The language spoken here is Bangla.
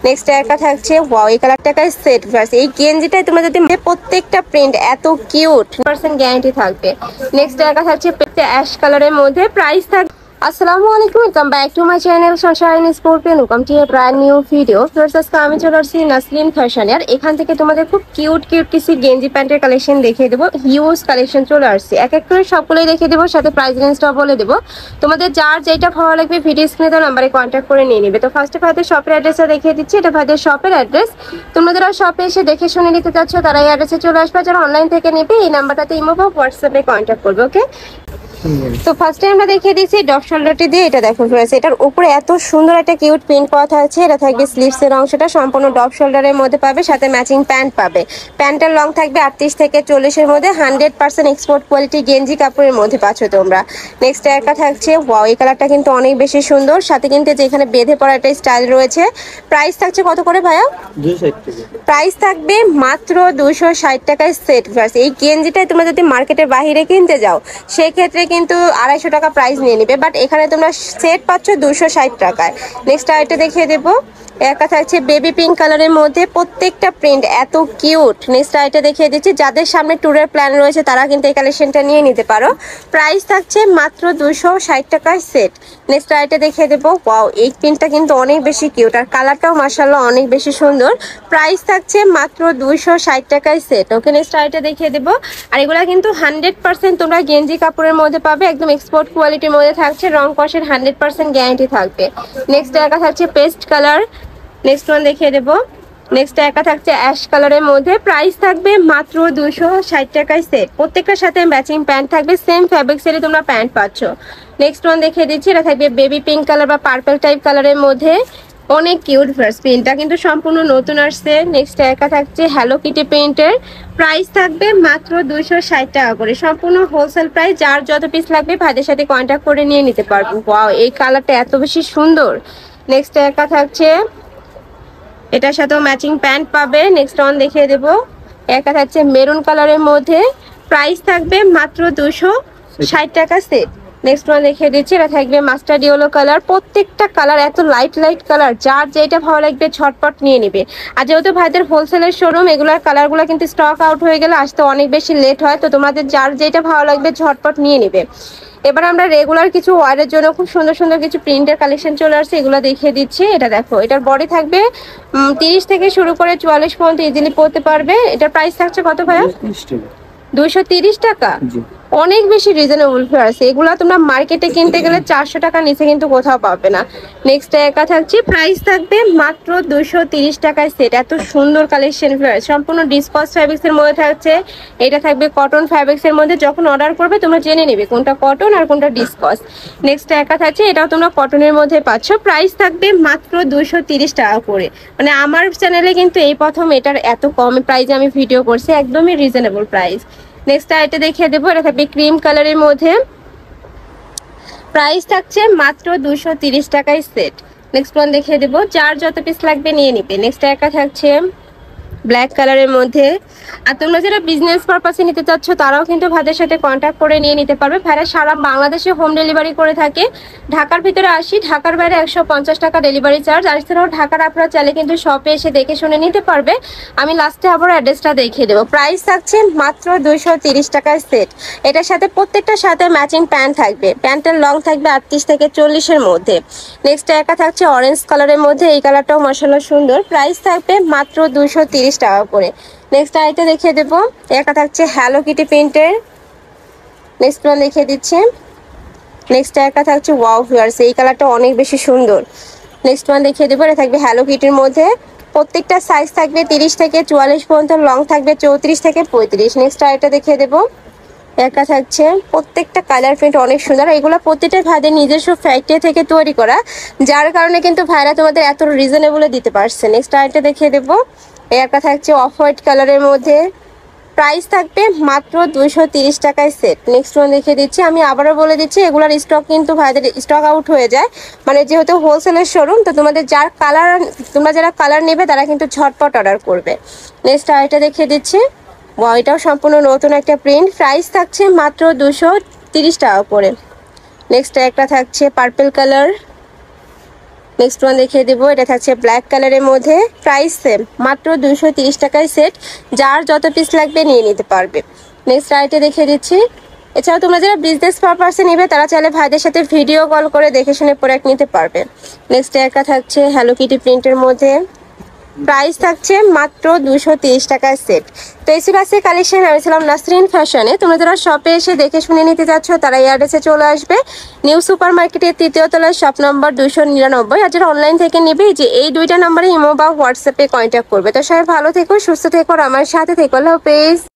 নেক্সট একটা থাকছে ওয়াও, এই কালারটাকে সেট ভার্স। এই গেঞ্জিটাই তোমরা যদি প্রত্যেকটা প্রিন্ট এত কিউট, পার্সেন্ট গ্যারান্টি থাকবে। নেক্সট একটা থাকছে অ্যাশ কালারের মধ্যে, প্রাইস থাকবে। আসসালামু আলাইকুম, welcome back to my channel Sunshine sporting. Welcome to A brand new video. First আজকে আমি চলে আসছি নাসরিন ফ্যাশনে, আর এখান থেকে তোমাদের খুব কিউট কিউট কিছু গেঞ্জি প্যান্টের কালেকশন দেখিয়ে দেবো। হিউজ কালেকশন চলে আসছে, এক এক করে সবগুলোই দেখিয়ে দেবো, সাথে প্রাইস রেঞ্জটাও বলে দেবো। তোমাদের যার যেটা ভালো লাগবে ভিডিও স্ক্রিনে দেওয়া নাম্বারে কন্ট্যাক্ট করে নিয়ে নেবে। তো ফার্স্টে ভাইদের শপের অ্যাড্রেসটা দেখিয়ে দিচ্ছি, এটা ভাইদের শপের অ্যাড্রেস। তোমরা যারা শপে এসে দেখে শুনে নিতে চাচ্ছ তারা এই অ্যাড্রেসে চলে আসবে, যারা অনলাইন থেকে নেবে এই নাম্বারটাতে ইমো বা হোয়াটসঅ্যাপে কন্ট্যাক্ট করবে। ওকে, তো ফার্স্টে আমরা দেখিয়ে দিচ্ছি ডপ শোল্ডারটি দিয়ে। এটা দেখো ফ্রেন্ডস, এটার উপরে এত সুন্দর একটা কিউট প্রিন্ট করা আছে। এটা থাকবে স্লিভসের অংশটা সম্পূর্ণ ডপ শোল্ডারের মধ্যে পাবে, সাথে ম্যাচিং প্যান্ট পাবে। প্যান্টের লং থাকবে 38 থেকে 40-এর মধ্যে। 100% এক্সপোর্ট কোয়ালিটি গেঞ্জি কাপড়ের মধ্যে পাচ্ছ তোমরা। নেক্সট একটা থাকছে ওয়াও, এই কালারটা কিন্তু অনেক বেশি সুন্দর, সাথে কিন্তু যেখানে বেঁধে পড়া একটা স্টাইল রয়েছে। প্রাইস থাকছে কত করে ভাইয়া? 260 টাকা। প্রাইস থাকবে মাত্র 260 টাকায় সেট ভার্স। এই গেঞ্জিটাই তোমরা যদি মার্কেটের বাইরে কিনতে যাও সেক্ষেত্রে কিন্তু 250 টাকা প্রাইস নিয়ে নেবে, বাট এখানে তোমরা সেট পাচ্ছ 260 টাকায়। নেক্সট আরেকটা দেখিয়ে দেবো, একটা থাকছে বেবি পিঙ্ক কালারের মধ্যে, প্রত্যেকটা প্রিন্ট এত কিউট। নেক্সট আরেকটা দেখিয়ে দিচ্ছি, যাদের সামনে ট্যুরের প্ল্যান রয়েছে তারা কিন্তু এই কালেকশনটা নিয়ে নিতে পারো। প্রাইস থাকছে মাত্র 260 টাকায় সেট। নেক্সট আরেকটা দেখিয়ে দেবো, ওয়াও এই প্রিন্টটা কিন্তু অনেক বেশি কিউট, আর কালারটাও মাশাআল্লাহ অনেক বেশি সুন্দর। প্রাইস থাকছে মাত্র 260 টাকায় সেট। ওকে, নেক্সট আরেকটা দেখিয়ে দেবো, আর এগুলা কিন্তু 100% তোমরা গেঞ্জি কাপড়ের মধ্যে পাবে, একদম এক্সপোর্ট কোয়ালিটির মধ্যে থাকছে, রং কষের 100% গ্যারান্টি থাকবে। নেক্সট একটা থাকছে পেস্ট কালার, নেক্সট ওয়ান দেখিয়ে দেবো। নেক্সট একটা থাকছে অ্যাশ কালারের মধ্যে, প্রাইস থাকবে মাত্র 260 টাকায় সেট। প্রত্যেকটার সাথে ম্যাচিং প্যান্ট থাকবে, সেম ফ্যাব্রিক্সেরই তোমরা প্যান্ট পাচ্ছ। নেক্সট ওয়ান দেখিয়ে দিচ্ছি, এটা থাকবে বেবি পিঙ্ক কালার বা পার্পল টাইপ কালারের মধ্যে, অনেক কিউট ভার্স। প্রিন্টটা কিন্তু সম্পূর্ণ নতুন আসছে। নেক্সট একা থাকছে হ্যালো কিটি প্রিন্টের, প্রাইস থাকবে মাত্র 260 টাকা করে, সম্পূর্ণ হোলসেল প্রাইস। যার যত পিস লাগবে ভাইদের সাথে কন্ট্যাক্ট করে নিয়ে নিতে পারবো। ওয়াও এই কালারটা এত বেশি সুন্দর। নেক্সট একা থাকছে, এটার সাথেও ম্যাচিং প্যান্ট পাবে। নেক্সট ওয়ান দেখিয়ে দেবো, একটা থাকছে মেরুন কালারের মধ্যে, প্রাইস থাকবে মাত্র 260 টাকা সেট। নেক্সট ওয়ান দেখিয়ে দিচ্ছি, এটা থাকবে মাস্টার্ড ইয়েলো কালার। প্রত্যেকটা কালার এত লাইট লাইট কালার, যার যেটা ভালো লাগবে ঝটপট নিয়ে নেবে। আর যেহেতু ভাইদের হোলসেলের শোরুম, এগুলোর কালারগুলো কিন্তু স্টক আউট হয়ে গেলে আসতে অনেক বেশি লেট হয়, তো তোমাদের যার যেটা ভালো লাগবে ঝটপট নিয়ে নেবে। এবার আমরা রেগুলার কিছু ওয়ারের জন্য খুব সুন্দর সুন্দর কিছু প্রিন্টের কালেকশন চলে আসছে, এগুলো দেখিয়ে দিচ্ছি। এটা দেখো, এটার বডি থাকবে 30 থেকে শুরু করে 44 পর্যন্ত ইজিলি পরতে পারবে। এটার প্রাইস থাকছে কত ভাইয়া? 230 টাকা। অনেক বেশি রিজনেবল প্রাইস। এগুলা তোমরা মার্কেটে কিনতে গেলে 400 টাকার নিচে কিন্তু কোথাও পাবে না। নেক্সট একা থাকছে, প্রাইস থাকবে মাত্র 230 টাকায় সেট। এত সুন্দর কালেকশন প্রাইস, সম্পূর্ণ ডিসকস ফ্যাব্রিক্স এর মধ্যে থাকছে। এটা থাকবে কটন ফ্যাব্রিক্স এর মধ্যে। যখন অর্ডার করবে তোমরা জেনে নেবে কোনটা কটন আর কোনটা ডিসকস। নেক্সট একা থাকছে, এটাও তোমরা কটনের মধ্যে পাচ্ছ। প্রাইস থাকবে মাত্র 230 টাকা করে। মানে আমার চ্যানেলে কিন্তু এই প্রথম এটার এত কম প্রাইসে আমি ভিডিও করছি, একদমই রিজনেবল প্রাইস। নেক্সট আইটা দেখিয়ে দেবো, এটা থাকবে ক্রিম কালারের মধ্যে, প্রাইস থাকছে মাত্র 230 টাকায় সেট। নেক্সট ওয়ান দেখিয়ে দেবো, যার যত পিস লাগবে নিয়ে নিবে। নেক্সট একা থাকছে ব্ল্যাক কালারের মধ্যে। আর তোমরা যারা বিজনেস পারপাসে নিতে চাচ্ছ তারাও কিন্তু ভাইদের সাথে কন্ট্যাক্ট করে নিয়ে নিতে পারবে। ভাইরা সারা বাংলাদেশে হোম ডেলিভারি করে থাকে। ঢাকার ভিতরে 80, ঢাকার বাইরে 150 টাকা ডেলিভারি চার্জ। আর এছাড়াও ঢাকার আপনারা চাইলে কিন্তু শপে এসে দেখে শুনে নিতে পারবে। আমি লাস্টে আবার অ্যাড্রেসটা দেখিয়ে দেবো। প্রাইস থাকছে মাত্র 230 টাকায় সেট। এটার সাথে প্রত্যেকটার সাথে ম্যাচিং প্যান্ট থাকবে। প্যান্টের লং থাকবে 38 থেকে 40-এর মধ্যে। নেক্সট একা থাকছে অরেঞ্জ কালারের মধ্যে, এই কালারটাও মাশাআল্লাহ সুন্দর। প্রাইস থাকবে মাত্র 230 টাকা করে। নেক্সট আইটা দেখিয়ে দেবো, একটা থাকছে হ্যালো কিটি প্রিন্টের। নেক্সট ওয়ান দেখিয়ে দিচ্ছে। নেক্সট একটা থাকছে ওয়াও ভিউয়ার্স, এই কালারটা অনেক বেশি সুন্দর। নেক্সট ওয়ান দেখিয়ে দেবো, এটা থাকবে হ্যালো কিটির মধ্যে। প্রত্যেকটা সাইজ থাকবে 30 থেকে 44 পর্যন্ত, লং থাকবে 34 থেকে 35। নেক্সট আইটা দেখিয়ে দেবো, একা থাকছে। প্রত্যেকটা কালার প্রিন্ট অনেক সুন্দর। এগুলো প্রত্যেকটা ভাইদের নিজস্ব ফ্যাক্টরি থেকে তৈরি করা, যার কারণে কিন্তু ভাইরা তোমাদের এত রিজনেবলে দিতে পারছে। নেক্সট আইটা দেখিয়ে দেবো, একটা থাকছে অফ হোয়াইট কালারের মধ্যে, প্রাইস থাকবে মাত্র 230 টাকায় সেট। নেক্সট ওয়ান দেখিয়ে দিচ্ছি, আমি আবারও বলে দিচ্ছি এগুলার স্টক কিন্তু ভাইদের স্টক আউট হয়ে যায়, মানে যেহেতু হোলসেলের শোরুম, তো তোমাদের যার কালার, তোমরা যারা কালার নেবে তারা কিন্তু ঝটপট অর্ডার করবে। নেক্সট আরেকটা দেখিয়ে দিচ্ছি, এটাও সম্পূর্ণ নতুন একটা প্রিন্ট। প্রাইস থাকছে মাত্র 230 টাকা করে। নেক্সট একটা থাকছে পার্পল কালার। নেক্সট ওয়ান দেখিয়ে দেবো, এটা থাকছে ব্ল্যাক কালারের মধ্যে, প্রাইস সেম, মাত্র 230 টাকায় সেট, যার যত পিস লাগবে নিয়ে নিতে পারবে। নেক্সট আইটে দেখিয়ে দিচ্ছি। এছাড়াও তোমরা যারা বিজনেস পারপাসে নেবে তারা চাইলে ভাইদের সাথে ভিডিও কল করে দেখে শুনে প্রোডাক্ট নিতে পারবে। নেক্সট একটা থাকছে হ্যালো কিটি প্রিন্টের মধ্যে, প্রাইস থাকছে মাত্র 230 টাকায় সেট। তো এই ছিল আজকে কালেকশন। আমি ছিলাম নাসরিন ফ্যাশনে। তোমরা যারা শপে এসে দেখে শুনে নিতে চাচ্ছ তারা এই অ্যাড্রেসে চলে আসবে, নিউ সুপার মার্কেটের 3য় তলায়, শপ নম্বর 299। আর যারা অনলাইন থেকে নেবে যে এই 2টা নম্বরে ইমো বা হোয়াটসঅ্যাপে কন্ট্যাক্ট করবে। তো সবাই ভালো থেকো, সুস্থ থেকো, আমার সাথে থেকো। আল্লাহ হাফেজ।